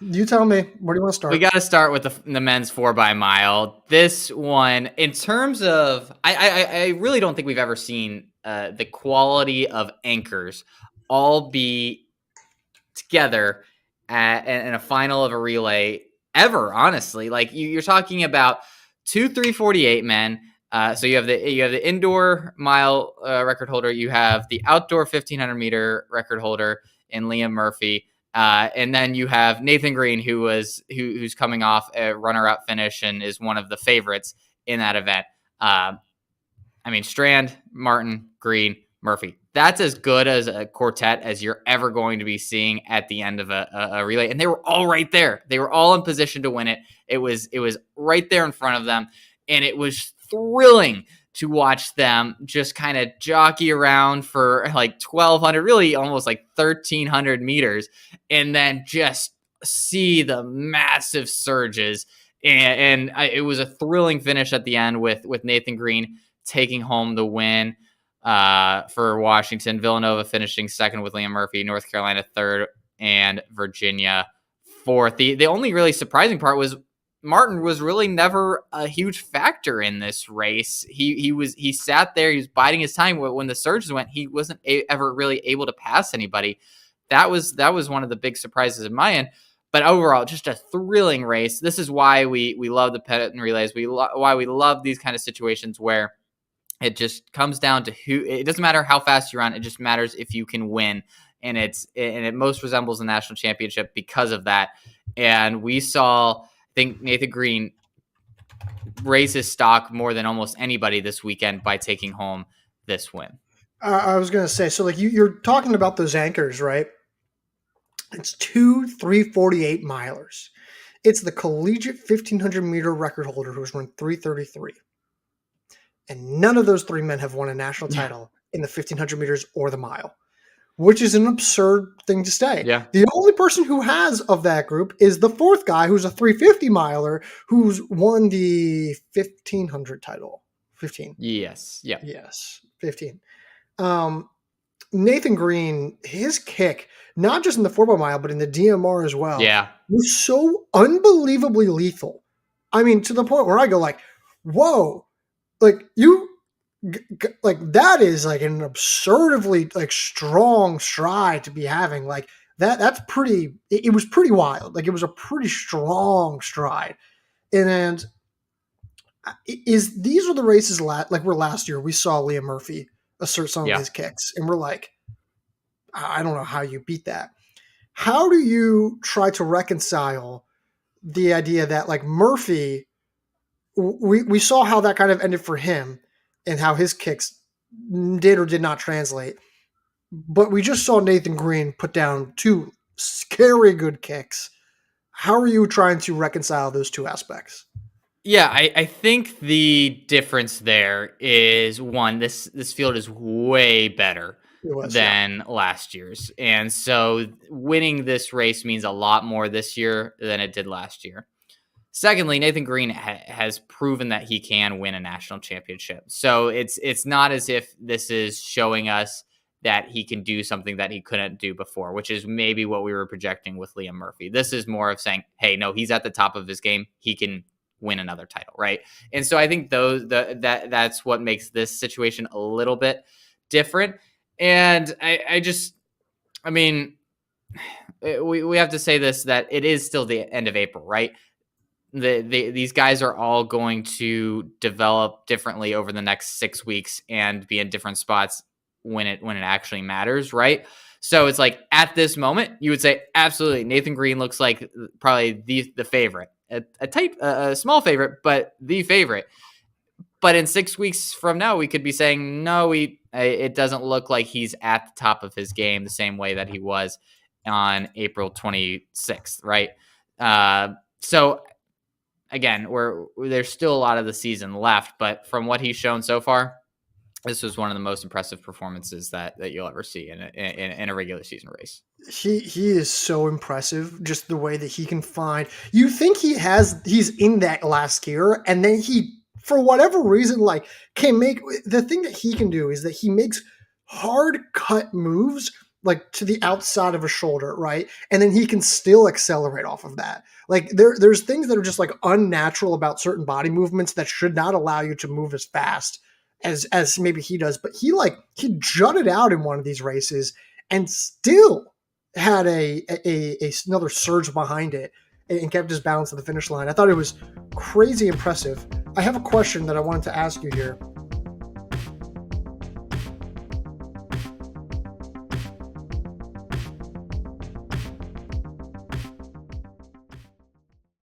You tell me. Where do you want to We start? got to start with the men's 4 by mile. This one, in terms of, I really don't think we've ever seen the quality of anchors all be together in a final of a relay ever. Honestly, like you're talking about 2 3:48 men. So you have the indoor mile record holder, you have the outdoor 1500-meter record holder in Liam Murphy, and then you have Nathan Green, who's coming off a runner-up finish and is one of the favorites in that event. I mean, Strand, Martin, Green, Murphy. That's as good as a quartet as you're ever going to be seeing at the end of a relay. And they were all right there. They were all in position to win it. It was right there in front of them. And it was thrilling to watch them just kind of jockey around for like 1,200, really almost like 1,300 meters, and then just see the massive surges. It was a thrilling finish at the end with Nathan Green taking home the win for Washington. Villanova finishing second with Liam Murphy, North Carolina third, and Virginia fourth. The only really surprising part was Martin was really never a huge factor in this race. He sat there, he was biding his time when the surges went. He wasn't ever really able to pass anybody. That was one of the big surprises in my end. But overall, just a thrilling race. This is why we love the Penn Relays. Why we love these kind of situations where it just comes down to who. It doesn't matter how fast you run. It just matters if you can win, and it most resembles a national championship because of that. And we saw, I think, Nathan Green raise his stock more than almost anybody this weekend by taking home this win. I was going to say, so like you're talking about those anchors, right? It's 2 3:48 milers. It's the collegiate 1500-meter record holder who's run 3:33. And none of those three men have won a national title in the 1500 meters or the mile, which is an absurd thing to say. Yeah. The only person who has of that group is the fourth guy, who's a 350 miler, who's won the 1500 title. 15. Yes. Yeah. Yes. 15. Nathan Green, his kick, not just in the 4 by mile, but in the DMR as well, Yeah. was so unbelievably lethal. I mean, to the point where I go like, whoa, like like that is like an absurdly like strong stride to be having. Like that's pretty, it was pretty wild. Like it was a pretty strong stride. And these were the races like where last year we saw Liam Murphy assert some of his kicks, and we're like, I don't know how you beat that. How do you try to reconcile the idea that like Murphy, we saw how that kind of ended for him and how his kicks did or did not translate, but we just saw Nathan Green put down two scary good kicks. How are you trying to reconcile those two aspects? Yeah, I think the difference there is, one, this field is way better than last year's. And so winning this race means a lot more this year than it did last year. Secondly, Nathan Green has proven that he can win a national championship. So it's not as if this is showing us that he can do something that he couldn't do before, which is maybe what we were projecting with Liam Murphy. This is more of saying, hey, no, he's at the top of his game. He can win another title, right? And so I think that's what makes this situation a little bit different. And I mean, we have to say this, that it is still the end of April, right? These guys are all going to develop differently over the next 6 weeks and be in different spots when it actually matters, right? So it's like at this moment, you would say absolutely Nathan Green looks like probably the favorite, a small favorite, but the favorite. But in 6 weeks from now, we could be saying no, it doesn't look like he's at the top of his game the same way that he was on April 26th, right? So again, there's still a lot of the season left, but from what he's shown so far, this was one of the most impressive performances that you'll ever see in a regular season race. He is so impressive, just the way that he can find. You think he's in that last gear, and then he, for whatever reason, like can make the thing that he can do is that he makes hard cut moves like to the outside of a shoulder, right? And then he can still accelerate off of that. Like there's things that are just like unnatural about certain body movements that should not allow you to move as fast as maybe he does. But he jutted out in one of these races and still had another surge behind it and kept his balance at the finish line. I thought it was crazy impressive. I have a question that I wanted to ask you here.